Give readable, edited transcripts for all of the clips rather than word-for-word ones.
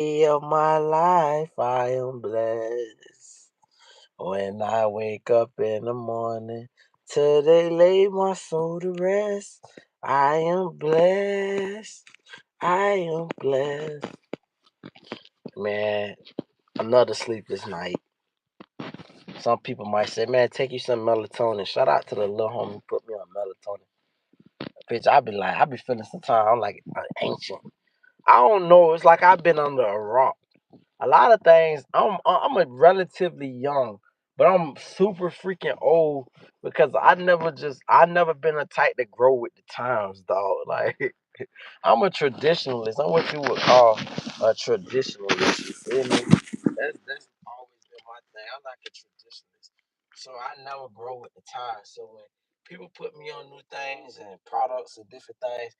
Day of my life, I am blessed. When I wake up in the morning, till they lay my soul to rest, I am blessed. I am blessed. Man, another sleepless night. Some people might say, man, take you some melatonin. Shout out to the little homie who put me on melatonin. Bitch, I be feeling sometimes I'm like ancient. I don't know. It's like I've been under a rock. A lot of things. I'm a relatively young, but I'm super freaking old because I never been a type to grow with the times, dog. Like I'm a traditionalist. I'm what you would call a traditionalist. You feel me? That's always been my thing. I'm like a traditionalist, so I never grow with the times. So when people put me on new things and products and different things,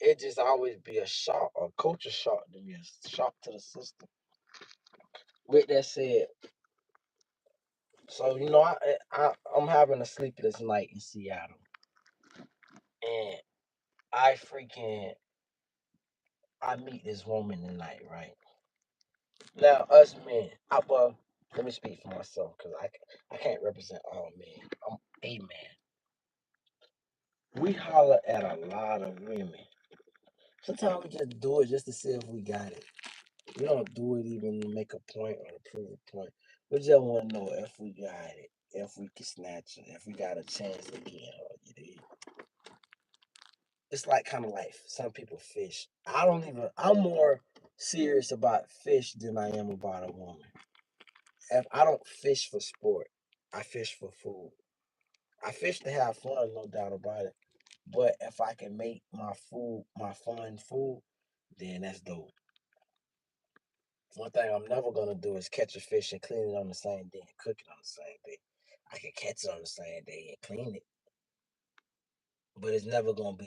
it just always be a shock, a culture shock to me, a shock to the system. With that said, so I'm having a sleepless night in Seattle, and I freaking I meet this woman tonight, right? Now us men, well, let me speak for myself because I can't represent all men. I'm a man. We holler at a lot of women. Sometimes we just do it just to see if we got it. We don't do it even to make a point or to prove a point. We just want to know if we got it, if we can snatch it, if we got a chance to get her. You dig? It's like kind of like some people fish. I'm more serious about fish than I am about a woman. If I don't fish for sport, I fish for food. I fish to have fun, no doubt about it. But if I can make my food, my fun food, then that's dope. One thing I'm never gonna do is catch a fish and clean it on the same day and cook it on the same day. I can catch it on the same day and clean it, but it's never gonna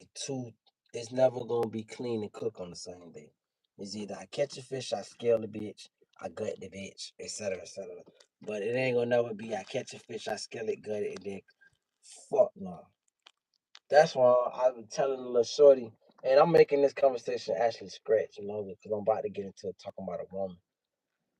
be clean and cook on the same day. It's either I catch a fish, I scale the bitch, I gut the bitch, etc. etc. But it ain't gonna never be I catch a fish, I scale it, gut it, and then fuck no. That's why I've been telling the little shorty, and I'm making this conversation actually scratch, because I'm about to get into talking about a woman.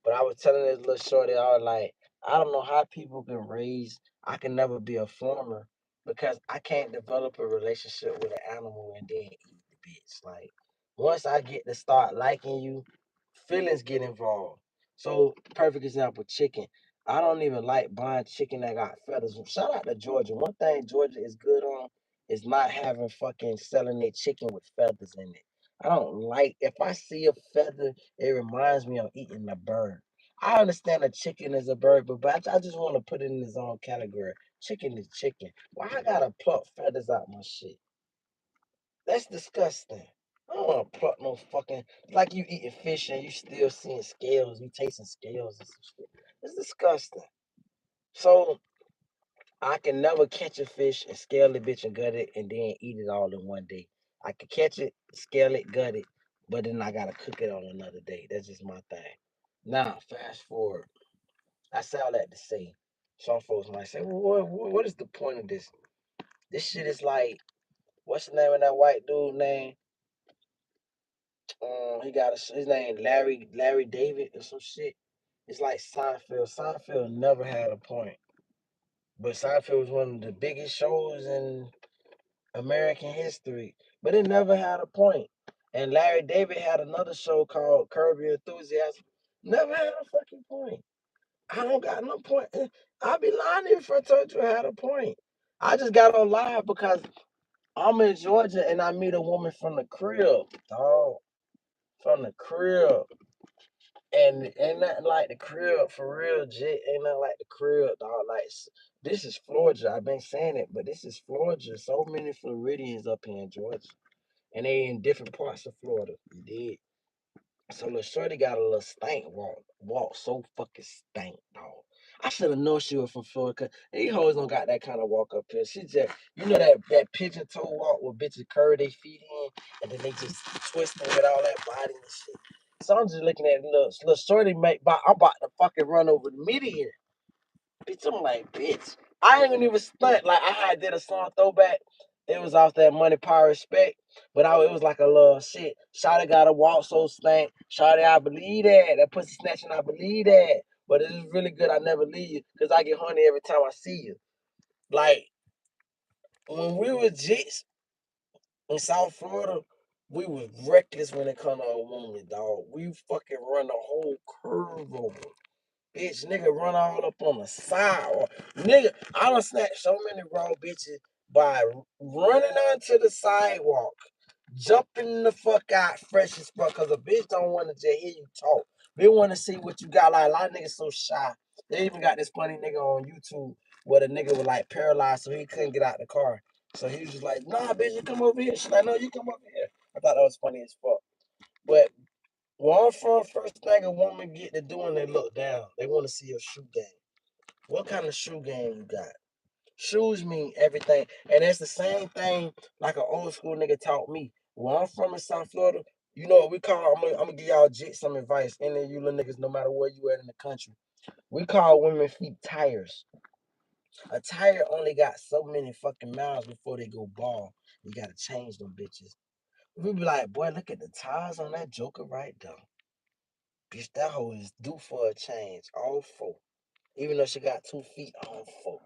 But I was telling this little shorty, I was like, I don't know how people can raise. I can never be a farmer because I can't develop a relationship with an animal and then eat the bitch. Like once I get to start liking you, feelings get involved. So perfect example, chicken. I don't even like buying chicken that got feathers. Shout out to Georgia. One thing Georgia is good on is not having fucking selling their chicken with feathers in it. I don't like if I see a feather, it reminds me of eating a bird. I understand a chicken is a bird, but I just want to put it in its own category. Chicken is chicken. Why I gotta pluck feathers out my shit? That's disgusting. I don't want to pluck no fucking. It's like you eating fish and you still seeing scales. You tasting scales and some shit. It's disgusting. So I can never catch a fish and scale the bitch and gut it and then eat it all in one day. I can catch it, scale it, gut it, but then I gotta cook it on another day. That's just my thing. Now, fast forward. I say all that to say, some folks might say, well, what is the point of this? This shit is like, what's the name of that white dude name? His name Larry David or some shit. It's like Seinfeld. Seinfeld never had a point, but Seinfeld was one of the biggest shows in American history, but it never had a point. And Larry David had another show called Curb Your Enthusiasm. Never had a fucking point. I don't got no point. I'd be lying if I told you I had a point. I just got on live because I'm in Georgia and I meet a woman from the crib, dog. From the crib. And ain't nothing like the crib for real, Jit. Ain't nothing like the crib, dog. Like this is Florida. I've been saying it, but this is Florida. So many Floridians up here in Georgia. And they in different parts of Florida. You did. So little shorty got a little stank walk so fucking stank, dog. I should have known she was from Florida. Cause these hoes don't got that kind of walk up here. She just, that pigeon toe walk where bitches curve their feet in and then they just twist it with all that body and shit. So I'm just looking at little shorty I'm about to fucking run over the median. Bitch, I'm like, bitch. I ain't gonna even stunt. Like I had did a song throwback It was off that money, power, respect. But it was like a little shit. Shawty got to walk so stank. Shawty, I believe that. That pussy snatching, I believe that. But it is really good. I never leave you because I get honey every time I see you. Like when we were jits in South Florida, we was reckless when it come to a woman, dog. We fucking run the whole curve over. Bitch, nigga run all up on the sidewalk. Nigga, I done snatched so many raw bitches by running onto the sidewalk, jumping the fuck out fresh as fuck, cause a bitch don't want to just hear you talk. They want to see what you got. Like, a lot of niggas so shy. They even got this funny nigga on YouTube where the nigga was like paralyzed, so he couldn't get out the car. So he was just like, nah, bitch, you come over here. She's like, no, you come over here. I thought that was funny as fuck. But where I'm from, first thing a woman get to doing, they look down. They want to see your shoe game. What kind of shoe game you got? Shoes mean everything. And it's the same thing like an old school nigga taught me. Where I'm from in South Florida, you know what we call, I'm gonna give y'all some advice. And then you little niggas, no matter where you at in the country. We call women feet tires. A tire only got so many fucking miles before they go bald. You gotta change them bitches. We be like, boy, look at the tires on that joker right there. Bitch, that hoe is due for a change. All four. Even though she got 2 feet, all four.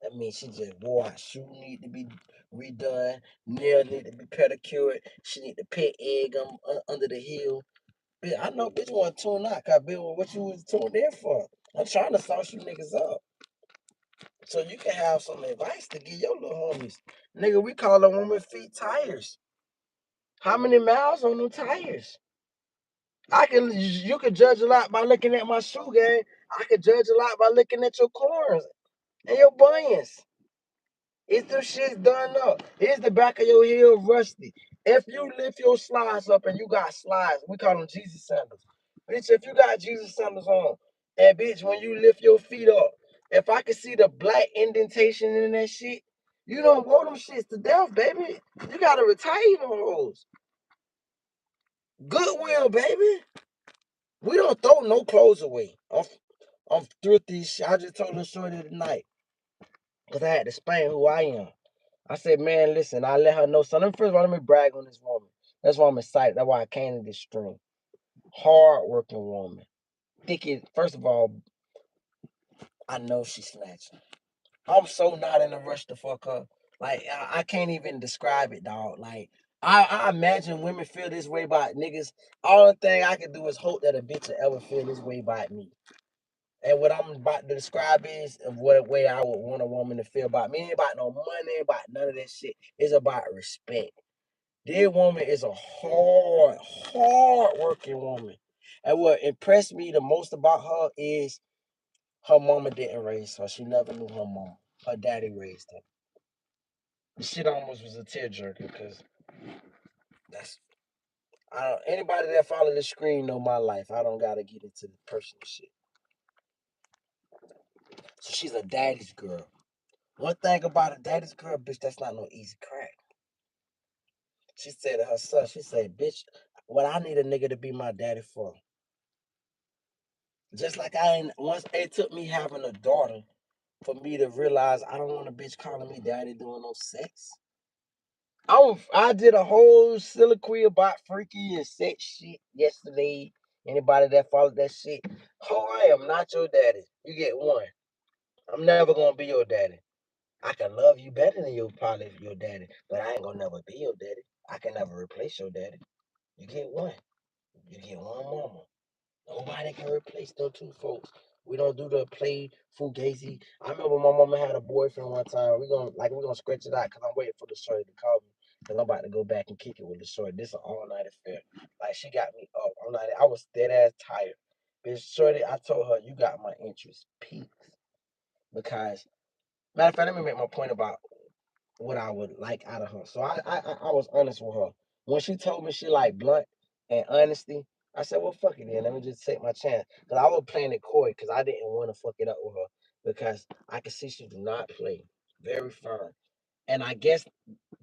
That means she just wore out. Shoe need to be redone. Nail need to be pedicured. She need to pet egg under the heel. Bitch, I know bitch want to tune out. Cause bitch, what you was tuned in for? I'm trying to sauce you niggas up. So you can have some advice to give your little homies. Nigga, we call a woman feet tires. How many miles on them tires? You can judge a lot by looking at my shoe game. I can judge a lot by looking at your corns and your bunions. Is them shits done up? Is the back of your heel rusty? If you lift your slides up and you got slides, we call them Jesus sandals. Bitch, if you got Jesus sandals on, and bitch, when you lift your feet up, if I can see the black indentation in that shit, you don't wear them shits to death, baby. You gotta retire them hoes. Goodwill, baby. We don't throw no clothes away. I'm through these shit. I just told her shorty tonight. Because I had to explain who I am. I said, man, listen, I let her know something. First of all, let me brag on this woman. That's why I'm excited. That's why I came to this stream. Hard working woman. First of all, I know she's snatching. I'm so not in a rush to fuck her. Like, I can't even describe it, dog. Like, I imagine women feel this way about niggas. All the thing I can do is hope that a bitch will ever feel this way about me. And what I'm about to describe is of what way I would want a woman to feel about me. Ain't about no money, about none of that shit. It's about respect. This woman is a hard working woman. And what impressed me the most about her is her mama didn't raise her. She never knew her mama. Her daddy raised her. The shit almost was a tearjerker because that's anybody that follow the screen know my life. I don't gotta get into the personal shit. So she's a daddy's girl. One thing about a daddy's girl, bitch, that's not no easy crack. She said to her son, she said, bitch, what I need a nigga to be my daddy for. Just like once it took me having a daughter for me to realize I don't want a bitch calling me daddy doing no sex. I did a whole soliloquy about freaky and sex shit yesterday. Anybody that followed that shit, oh, I am not your daddy. You get one. I'm never gonna be your daddy. I can love you better than you probably your daddy, but I ain't gonna never be your daddy. I can never replace your daddy. You get one. You get one mama. Nobody can replace them two folks. We don't do the play fugazi. I remember my mama had a boyfriend one time. We're gonna scratch it out because I'm waiting for the shorty to call me. Cause I'm about to go back and kick it with the shorty. This is an all-night affair. Like she got me up all night. I was dead ass tired. Bitch, shorty, I told her you got my interest peaked. Because matter of fact, let me make my point about what I would like out of her. So I was honest with her. When she told me she like blunt and honesty, I said, well, fuck it then. Let me just take my chance. Because I was playing it coy because I didn't want to fuck it up with her. Because I could see she do not play. Very firm. And I guess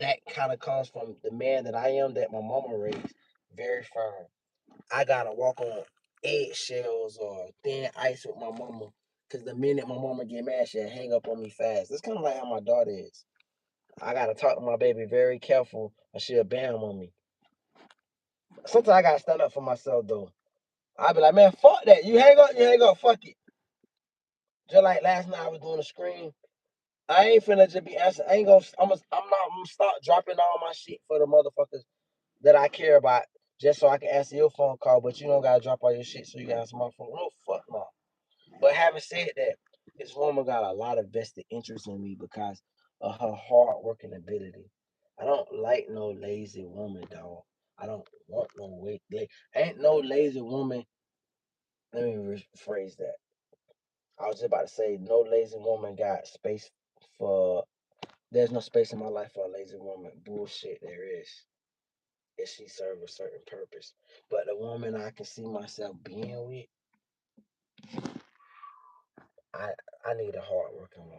that kind of comes from the man that I am that my mama raised. Very firm. I got to walk on eggshells or thin ice with my mama. Because the minute my mama get mad, she'll hang up on me fast. That's kind of like how my daughter is. I gotta talk to my baby very careful, or she'll bam on me. Sometimes I gotta stand up for myself though. I be like, man, fuck that. You hang up, fuck it. Just like last night I was doing a screen. I ain't finna just be answering. I ain't gonna. I'm not gonna start dropping all my shit for the motherfuckers that I care about just so I can answer your phone call. But you don't gotta drop all your shit so you can answer my phone. No, fuck no. But having said that, this woman got a lot of vested interest in me because of her hard working ability. I don't like no lazy woman, dog. I don't want no wait. Ain't no lazy woman. Let me rephrase that. I was just about to say, no lazy woman got space for. There's no space in my life for a lazy woman. Bullshit, there is. If she serve a certain purpose. But the woman I can see myself being with, I I need a hard working woman.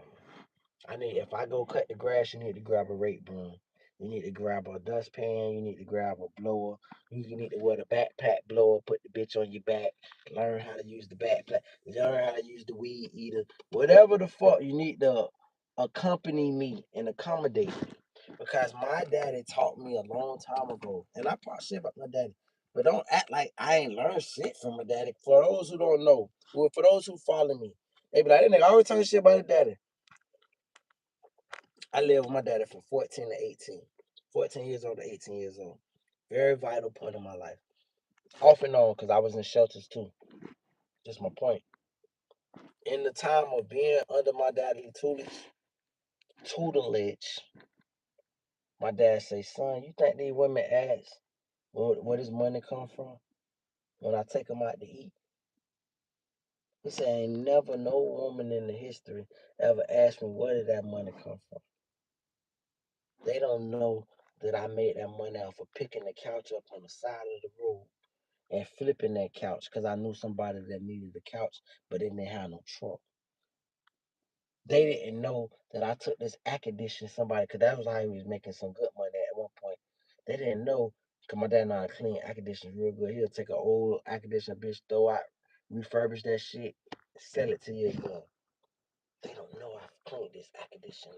I need if I go cut the grass, you need to grab a rake broom. You need to grab a dustpan. You need to grab a blower. You need to wear the backpack blower. Put the bitch on your back. Learn how to use the backpack. Learn how to use the weed eater. Whatever the fuck you need to accompany me and accommodate me. Because my daddy taught me a long time ago, and I probably shit about my daddy. But don't act like I ain't learned shit from my daddy. For those who don't know, well, for those who follow me, they be like, that nigga always talking shit about his daddy. I lived with my daddy from 14 to 18. 14 years old to 18 years old. Very vital point in my life. Off and on, because I was in shelters too. Just my point. In the time of being under my daddy's tutelage, my dad say, son, you think these women ask where this money come from? When I take them out to eat. He said, ain't never no woman in the history ever asked me where did that money come from. They don't know that I made that money off of picking the couch up on the side of the road and flipping that couch because I knew somebody that needed the couch, but they didn't have no truck. They didn't know that I took this air conditioner somebody because that was how he was making some good money at one point. They didn't know because my dad know how to clean air conditioners real good. He'll take an old air conditioner, bitch, throw out, refurbish that shit, sell it to you again. They don't know I cleaned this air conditioner.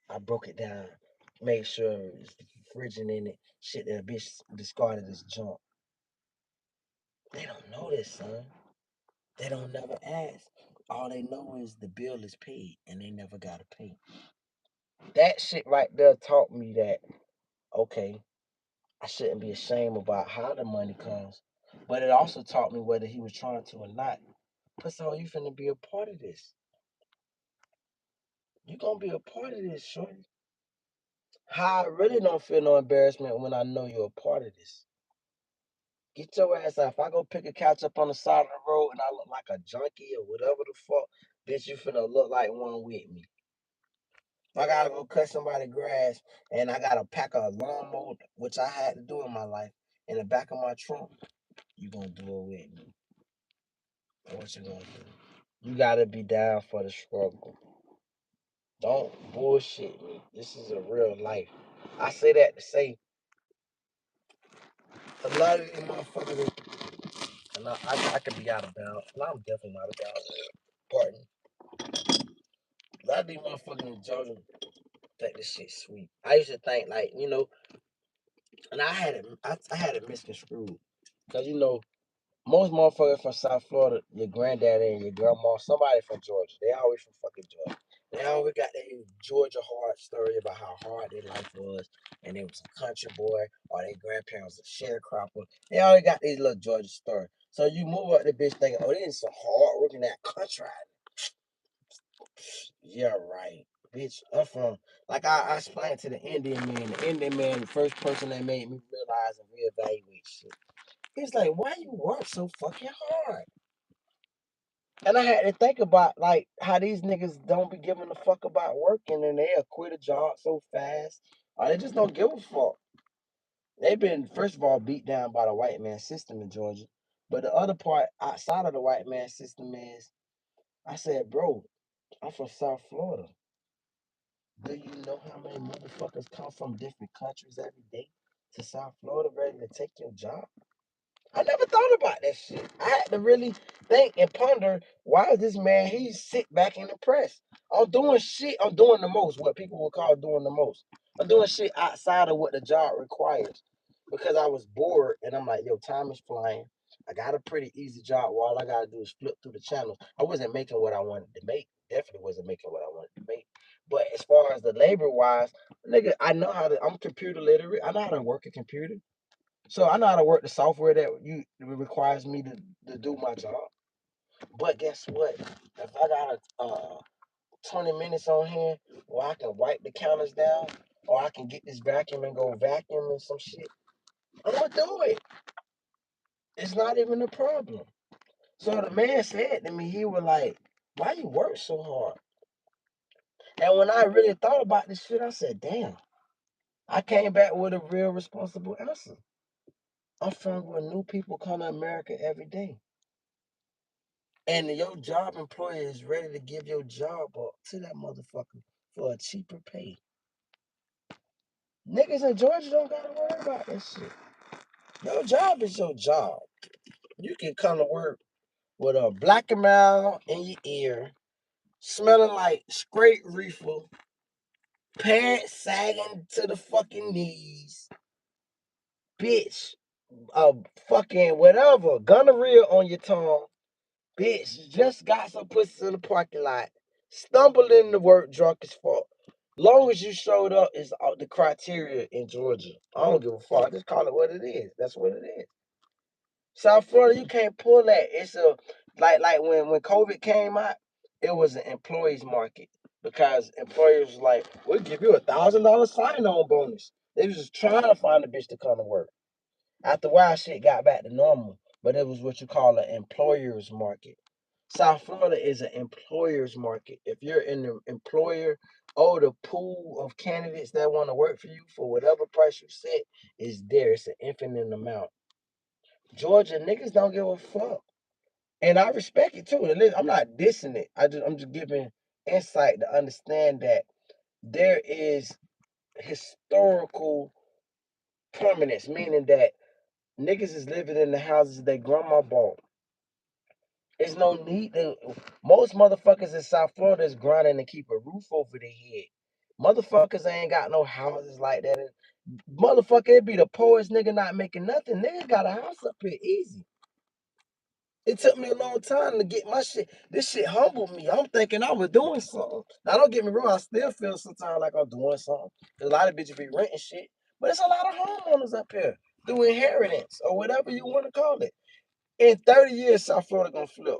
I broke it down, made sure it's refrigerant in it, shit that a bitch discarded as junk. They don't know this, son. They don't never ask. All they know is the bill is paid and they never gotta pay. That shit right there taught me that, okay, I shouldn't be ashamed about how the money comes. But it also taught me whether he was trying to or not. Plus, all you finna be a part of this. You gonna be a part of this, shorty. How I really don't feel no embarrassment when I know you're a part of this. Get your ass out. If I go pick a couch up on the side of the road and I look like a junkie or whatever the fuck, bitch, you finna look like one with me. If I gotta go cut somebody's grass and I gotta pack a lawnmower, which I had to do in my life, in the back of my trunk, you gonna do it with me. What you gonna do? You gotta be down for the struggle. Don't bullshit me. This is a real life. I say that to say a lot of these motherfuckers, and I could be out of bounds, and I'm definitely not out of bounds. Pardon. A lot of these motherfuckers in Georgia think this shit sweet. I used to think like, and I had it misconstrued. Cause most motherfuckers from South Florida, your granddaddy and your grandma, somebody from Georgia. They always from fucking Georgia. They always got that Georgia hard story about how hard their life was, and they was a country boy, or their grandparents a sharecropper. They always got these little Georgia stories. So you move up the bitch thinking, oh, this is some hard working that country. Yeah, right. Bitch, I'm from, like I explained to the Indian man. The Indian man, the first person that made me realize and reevaluate shit. He's like, why you work so fucking hard? And I had to think about like how these niggas don't be giving a fuck about working and they'll quit a job so fast. Or they just don't give a fuck. They've been, first of all, beat down by the white man system in Georgia. But the other part outside of the white man system is, I said, bro, I'm from South Florida. Do you know how many motherfuckers come from different countries every day to South Florida ready to take your job? I never thought about that shit. I had to really think and ponder, why is this man, he sit back in the press? I'm doing shit, I'm doing the most, what people would call doing the most. I'm doing shit outside of what the job requires. Because I was bored and I'm like, yo, time is flying. I got a pretty easy job where all I gotta do is flip through the channels. I wasn't making what I wanted to make. Definitely wasn't making what I wanted to make. But as far as the labor wise, nigga, I know how to, I'm computer literate. I know how to work a computer. So I know how to work the software that requires me to do my job. But guess what? If I got a 20 minutes on hand, or I can wipe the counters down, or I can get this vacuum and go vacuum and some shit, I'm gonna do it. It's not even a problem. So the man said to me, he was like, "Why you work so hard?" And when I really thought about this shit, I said, "Damn." I came back with a real responsible answer. I'm from where new people come to America every day. And your job employer is ready to give your job up to that motherfucker for a cheaper pay. Niggas in Georgia don't gotta worry about that shit. Your job is your job. You can come to work with a black mouth in your ear, smelling like straight reefer, pants sagging to the fucking knees, bitch, fucking whatever, gonorrhea on your tongue, bitch, just got some pussy in the parking lot, stumbled into work drunk as fuck. Long as you showed up is the criteria in Georgia. I don't give a fuck. Just call it what it is. That's what it is. South Florida, you can't pull that. It's a like when COVID came out, it was an employees market because employers was like, we'll give you $1,000 sign-on bonus. They was just trying to find a bitch to come to work. After a while, shit got back to normal, but it was what you call an employer's market. South Florida is an employer's market. If you're in the employer, the pool of candidates that want to work for you for whatever price you set is there. It's an infinite amount. Georgia niggas don't give a fuck, and I respect it too. I'm not dissing it. I'm just giving insight to understand that there is historical permanence, meaning that niggas is living in the houses their grandma bought. There's no need to. Most motherfuckers in South Florida is grinding to keep a roof over their head. Motherfuckers ain't got no houses like that. Motherfucker, it be the poorest nigga not making nothing. Nigga got a house up here easy. It took me a long time to get my shit. This shit humbled me. I'm thinking I was doing something. Now, don't get me wrong. I still feel sometimes like I'm doing something. Cause a lot of bitches be renting shit. But it's a lot of homeowners up here through inheritance or whatever you want to call it. In 30 years, South Florida gonna flip.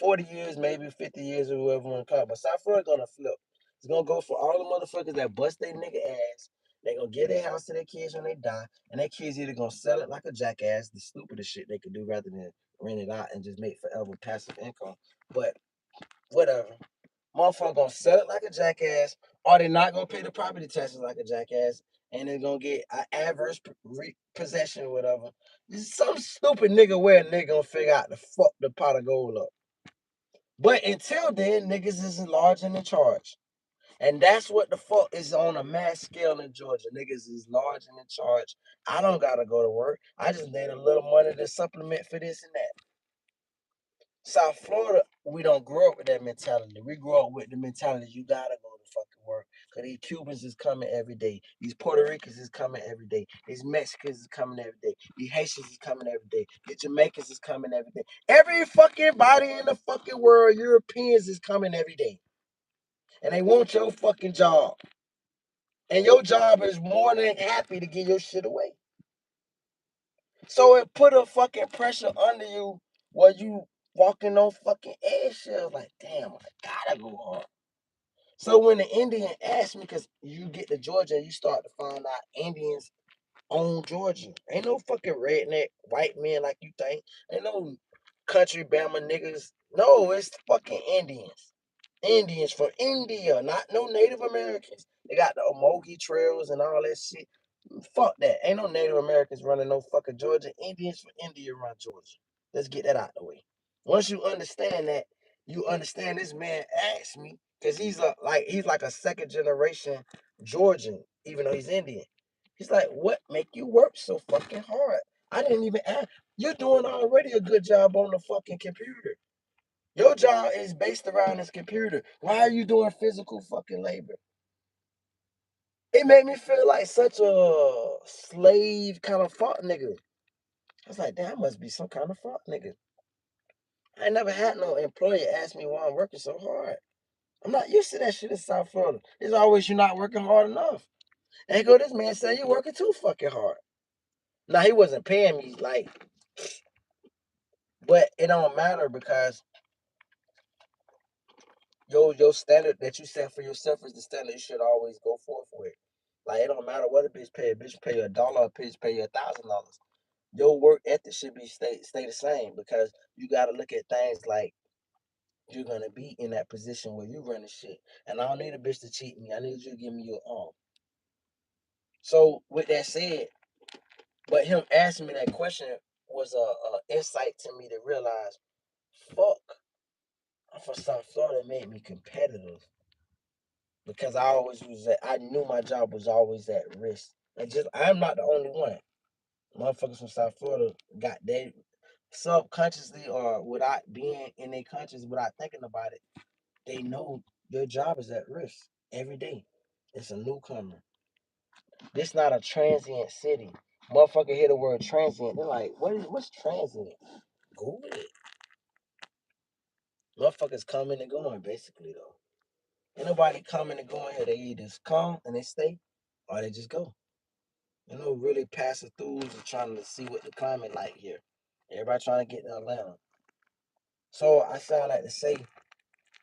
40 years, maybe 50 years, or whoever want to call it. But South Florida gonna flip. It's gonna go for all the motherfuckers that bust their nigga ass. They gonna give their house to their kids when they die, and their kids either gonna sell it like a jackass, the stupidest shit they could do, rather than rent it out and just make forever passive income. But whatever. Motherfucker gonna sell it like a jackass, or they not gonna pay the property taxes like a jackass, and they're gonna get an adverse possession or whatever. Some stupid nigga where a nigga gonna figure out to fuck the pot of gold up. But until then, niggas is large and in charge. And that's what the fuck is on a mass scale in Georgia. Niggas is large and in charge. I don't gotta go to work. I just need a little money to supplement for this and that. South Florida, we don't grow up with that mentality. We grow up with the mentality you gotta go to fucking work. Cause these Cubans is coming every day. These Puerto Ricans is coming every day. These Mexicans is coming every day. These Haitians is coming every day. These Jamaicans is coming every day. Every fucking body in the fucking world, Europeans is coming every day. And they want your fucking job. And your job is more than happy to give your shit away. So it put a fucking pressure under you while you walking on fucking eggshells. Like, damn, I gotta go hard. So when the Indian asked me, because you get to Georgia and you start to find out Indians own Georgia. Ain't no fucking redneck white men like you think. Ain't no country Bama niggas. No, it's fucking Indians. Indians from India, not no Native Americans. They got the Omogi trails and all that shit. Fuck that. Ain't no Native Americans running no fucking Georgia. Indians from India run Georgia. Let's get that out the way. Once you understand that, you understand this man asked me, because he's like a second generation Georgian, even though he's Indian. He's like, what make you work so fucking hard? I didn't even ask. You're doing already a good job on the fucking computer. Your job is based around this computer. Why are you doing physical fucking labor? It made me feel like such a slave kind of fuck nigga. I was like, damn, I must be some kind of fuck nigga. I ain't never had no employer ask me why I'm working so hard. I'm not used to that shit in South Florida. It's always you're not working hard enough. And go this man say you working too fucking hard. Now he wasn't paying me like, but it don't matter because your standard that you set for yourself is the standard you should always go forth with. Like it don't matter what a bitch pay. A bitch pay you $1, a bitch pay you $1,000. Your work ethic should be stay the same because you gotta look at things like you're gonna be in that position where you running shit. And I don't need a bitch to cheat me. I need you to give me your arm. So with that said, but him asking me that question was a insight to me to realize, fuck, I'm from South Florida. It made me competitive because I knew my job was always at risk. And just I'm not the only one. Motherfuckers from South Florida got they subconsciously or without being in their conscious, without thinking about it, they know their job is at risk every day. It's a newcomer. This not a transient city. Motherfucker hear the word transient, they're like, what's transient? Google it. Motherfuckers coming and going, basically though. Ain't nobody coming and going here. They either come and they stay or they just go. You know, really passing throughs and trying to see what the climate like here. Everybody trying to get to Atlanta. So I sound like to say,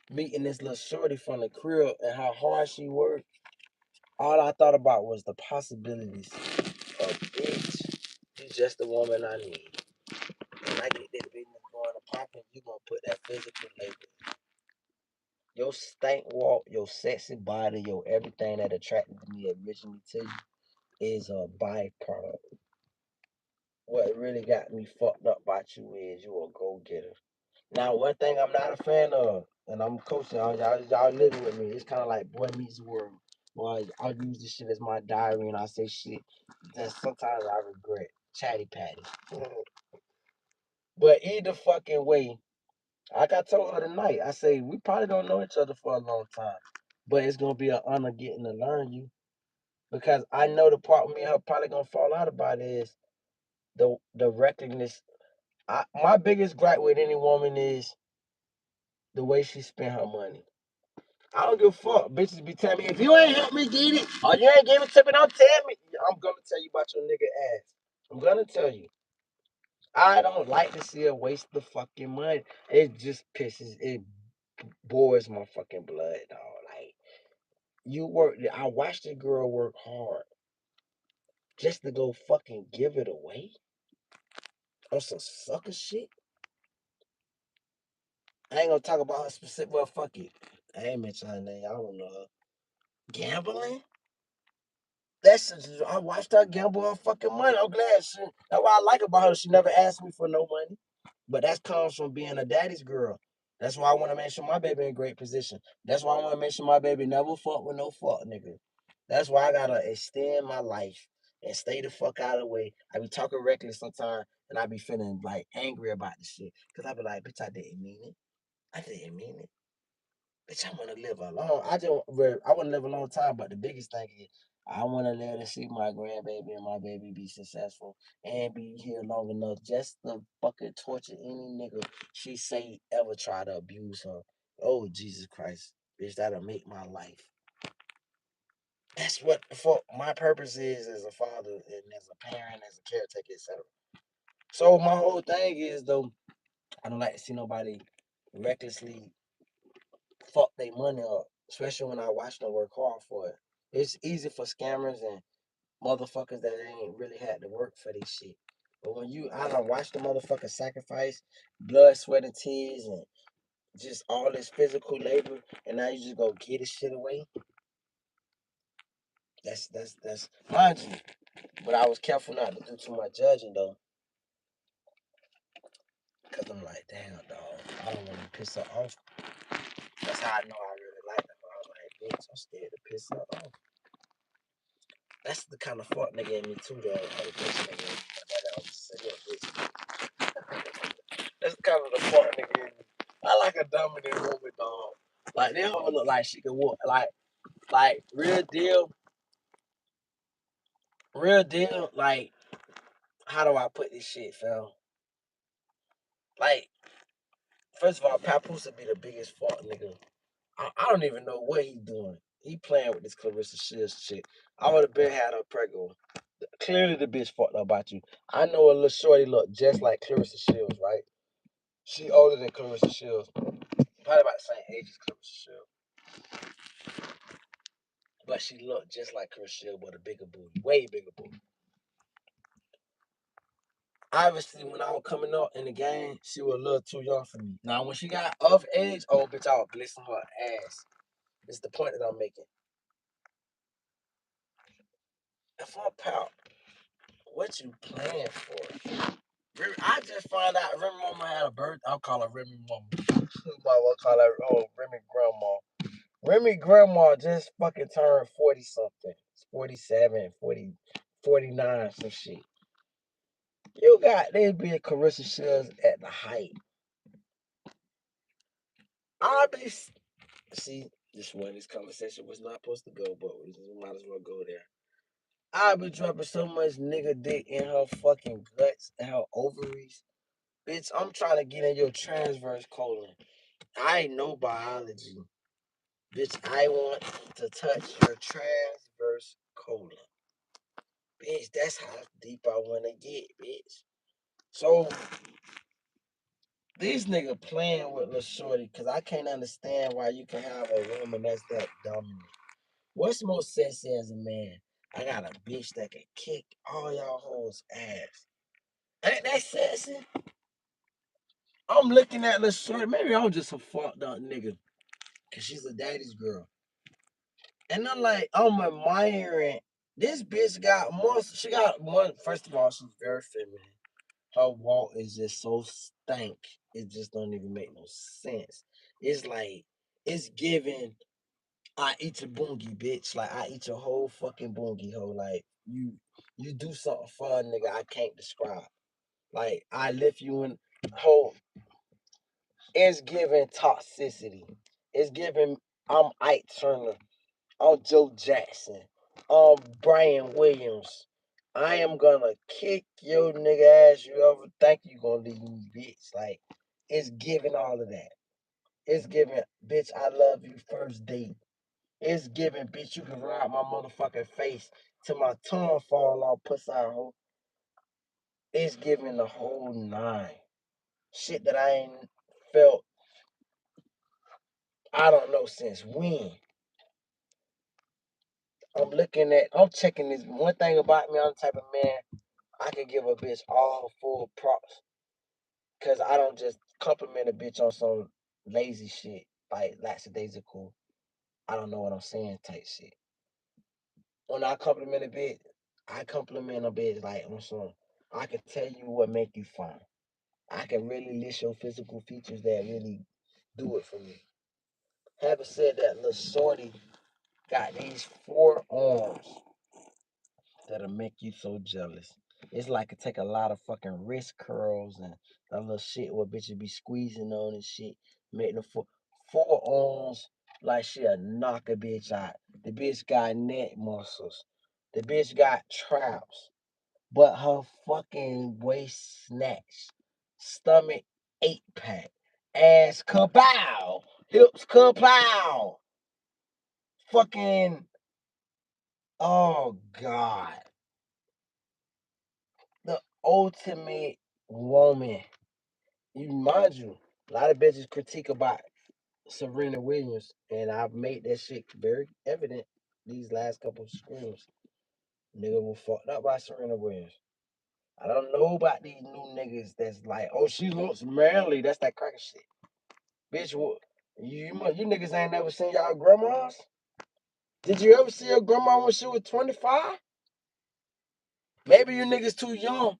meeting this little shorty from the crib and how hard she worked, all I thought about was the possibilities of bitch. You just the woman I need. When I get that business going to popping, you gonna put that physical labor. Your stank walk, your sexy body, your everything that attracted me originally to you is a byproduct. What really got me fucked up about you is you a go-getter. Now, one thing I'm not a fan of, and I'm coaching y'all living with me. It's kind of like Boy Meets World. Well, I use this shit as my diary, and I say shit that sometimes I regret. Chatty patty. But either fucking way, like I told her tonight, I say we probably don't know each other for a long time, but it's gonna be an honor getting to learn you because I know the part me and her probably gonna fall out about is the recognition. My biggest gripe with any woman is the way she spend her money. I don't give a fuck. Bitches be telling me, if you ain't help me get it, or you ain't give it to me, don't tell me. I'm gonna tell you about your nigga ass. I'm gonna tell you. I don't like to see her waste the fucking money. It just it bores my fucking blood, dog. Like, I watched the girl work hard just to go fucking give it away on some sucker shit. I ain't gonna talk about her specific, well, fuck it. I ain't mention her name. I don't know her. Gambling? I watched her gamble her fucking money. I'm glad that's what I like about her. She never asked me for no money. But that comes from being a daddy's girl. That's why I want to make sure my baby in great position. That's why I want to make sure my baby never fuck with no fuck nigga. That's why I gotta extend my life and stay the fuck out of the way. I be talking reckless sometimes and I be feeling like angry about the shit. Cause I be like, bitch, I didn't mean it. I didn't mean it. Bitch, I want to live a long. I want to live a long time. But the biggest thing is, I want to live to see my grandbaby and my baby be successful and be here long enough just to fucking torture any nigga she say ever try to abuse her. Oh Jesus Christ, bitch, that'll make my life. That's what for my purpose is as a father and as a parent, as a caretaker, etc. So my whole thing is though, I don't like to see nobody recklessly fuck their money up, especially when I watch them work hard for it. It's easy for scammers and motherfuckers that ain't really had to work for this shit. But when I don't watch the motherfucker sacrifice blood, sweat, and tears, and just all this physical labor, and now you just go get this shit away. That's mind you. But I was careful not to do too much judging though, cause I'm like, damn, dog, I don't want to piss her off. That's how I know I really like her. I was like, bitch, I'm scared to piss her off. That's the kind of fuck nigga in me too, though. say your bitch. That's kind of the part, nigga. I like a dominant woman, dog. Like, they don't look like she can walk. Like real deal. Like, how do I put this shit, fam? Like, first of all, Papoose would be the biggest fault, nigga. I don't even know what he doing. He playing with this Clarissa Shields shit. I would have been had her pregnant. Clearly, the bitch fucked up about you. I know a little shorty look just like Clarissa Shields, right? She older than Clarissa Shields. Probably about the same age as Clarissa Shields. But she looked just like Clarissa Shields, but a bigger booty. Way bigger booty. Obviously, when I was coming up in the game, she was a little too young for me. Now, when she got of age, oh, bitch, I was blessing her ass. It's the point that I'm making. If I'm proud, what you playing for? I just found out Remy Mama had a birth. I'll call her Remy Mama. I'll call her Remy Grandma. Remy Grandma just fucking turned 40 something. 47, 40, 49, some shit. You got they be Carissa Shields at the height. I be see this one. This conversation was not supposed to go, but we might as well go there. I be dropping so much nigga dick in her fucking guts and her ovaries. Bitch, I'm trying to get in your transverse colon. I ain't no biology. Bitch, I want to touch your transverse colon. Bitch, that's how deep I want to get, bitch. So, these nigga playing with Lil Shorty, because I can't understand why you can have a woman that's that dominant. What's more sexy as a man? I got a bitch that can kick all y'all hoes' ass. Ain't that sexy? I'm looking at Lil Shorty. Maybe I'm just a fucked up nigga. Because she's a daddy's girl. And I'm admiring. This bitch got more. She got one. First of all, she's very feminine. Her walk is just so stank. It just don't even make no sense. It's like it's giving. I eat your boongie, bitch. Like I eat your whole fucking boongie, hoe. Like you do something fun, nigga. I can't describe. Like I lift you in whole. It's giving toxicity. It's giving. I'm Ike Turner. I'm Joe Jackson. I'm Brian Williams. I am gonna kick your nigga ass you ever think you gonna leave me, bitch. Like, it's giving all of that. It's giving, bitch, I love you first date. It's giving, bitch, you can ride my motherfucking face till my tongue fall off, puss out hole. It's giving the whole nine. Shit that I ain't felt, I don't know since when. I'm checking this. One thing about me, I'm the type of man, I can give a bitch all full props. Cause I don't just compliment a bitch on some lazy shit, like lackadaisical, I don't know what I'm saying type shit. When I compliment a bitch, I compliment a bitch like on some, I can tell you what make you fine. I can really list your physical features that really do it for me. Having said that, little shorty got these four arms that'll make you so jealous. It's like it take a lot of fucking wrist curls and that little shit where bitches be squeezing on and shit. Make the four arms like she'll knock a bitch out. The bitch got neck muscles. The bitch got traps. But her fucking waist snatched. Stomach 8-pack. Ass kabow. Hips kapow. Fucking, oh God. The ultimate woman. You mind you, a lot of bitches critique about Serena Williams, and I've made that shit very evident these last couple of screens. Nigga was fucked up by Serena Williams. I don't know about these new niggas that's like, oh, she looks manly. That's that cracker shit. Bitch, what? You niggas ain't never seen y'all grandmas? Did you ever see your grandma when she was 25? Maybe you niggas too young.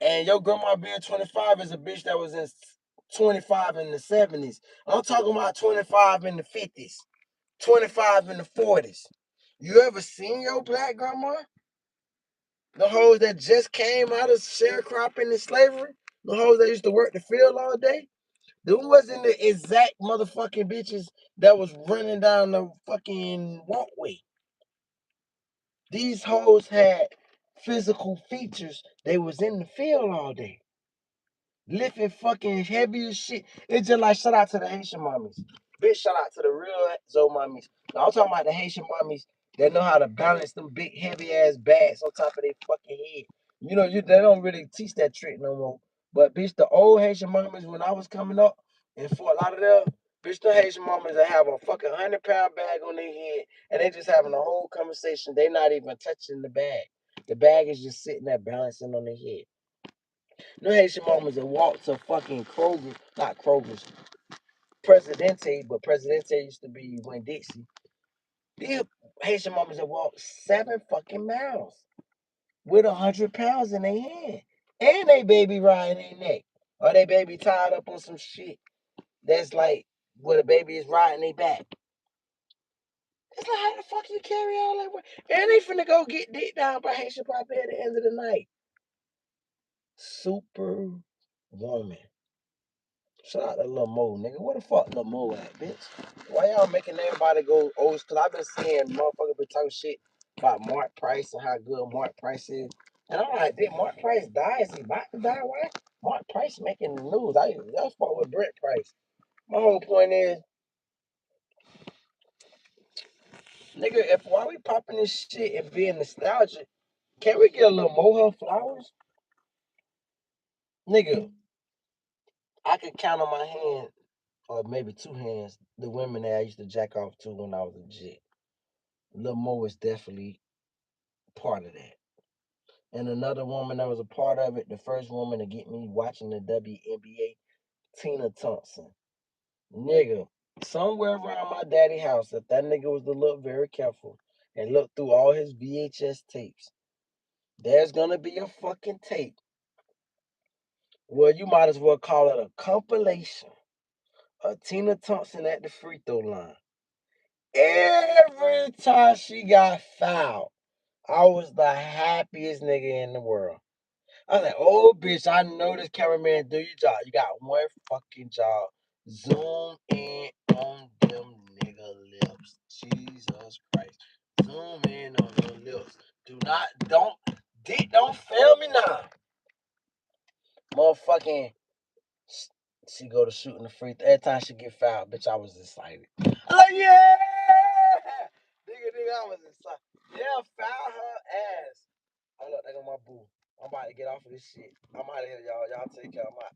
And your grandma being 25 is a bitch that was in 25 in the 70s. I'm talking about 25 in the 50s, 25 in the 40s. You ever seen your black grandma? The hoes that just came out of sharecropping and slavery. The hoes that used to work the field all day. Them wasn't the exact motherfucking bitches that was running down the fucking walkway. These hoes had physical features. They was in the field all day. Lifting fucking heavy as shit. It's just like shout out to the Haitian mommies. Bitch, shout out to the real Zoe mommies. Now, I'm talking about the Haitian mommies that know how to balance them big heavy ass bags on top of their fucking head. You know, they don't really teach that trick no more. But bitch, the old Haitian mommies when I was coming up in Fort Lauderdale, bitch, the Haitian mommies that have a fucking 100-pound bag on their head and they just having a whole conversation. They not even touching the bag. The bag is just sitting there balancing on their head. No Haitian mamas that walk to fucking Kroger, not Kroger's, Presidente, but Presidente used to be Winn Dixie. These Haitian mamas that walk 7 fucking miles with 100 pounds in their hand. And they baby riding their neck. Or they baby tied up on some shit that's like where the baby is riding their back. It's like, how the fuck you carry all that weight? And they finna go get dick down by Haitian Poppy at the end of the night. Super woman. Shout out to Lil Mo, nigga. Where the fuck Lil Mo at, bitch? Why y'all making everybody go old? Cause I've been seeing motherfuckers been talking shit about Mark Price and how good Mark Price is. And I'm like, did Mark Price die? Is he about to die? Why? Mark Price making the news. Y'all fuck with Brent Price. My whole point is, nigga, if while we popping this shit and being nostalgic, can we get a little more flowers? Nigga, I could count on my hand, or maybe 2 hands, the women that I used to jack off to when I was a jit. Lil Mo is definitely part of that. And another woman that was a part of it, the first woman to get me watching the WNBA, Tina Thompson. Nigga, somewhere around my daddy house, if that nigga was to look very careful and look through all his VHS tapes, there's gonna be a fucking tape where you might as well call it a compilation of Tina Thompson at the free throw line. Every time she got fouled, I was the happiest nigga in the world. I was like, oh, bitch, I know this cameraman do your job. You got one fucking job. Zoom in on them nigga lips. Jesus Christ. Zoom in on them lips. Don't fail me now. Motherfucking, she go to shooting the free throw. Every time she get fouled, bitch, I was excited. I'm like, yeah! Nigga, I was excited. Yeah, foul her ass. Hold up, there go my boo. I'm about to get off of this shit. I'm out of here, y'all. Y'all take care. I'm out.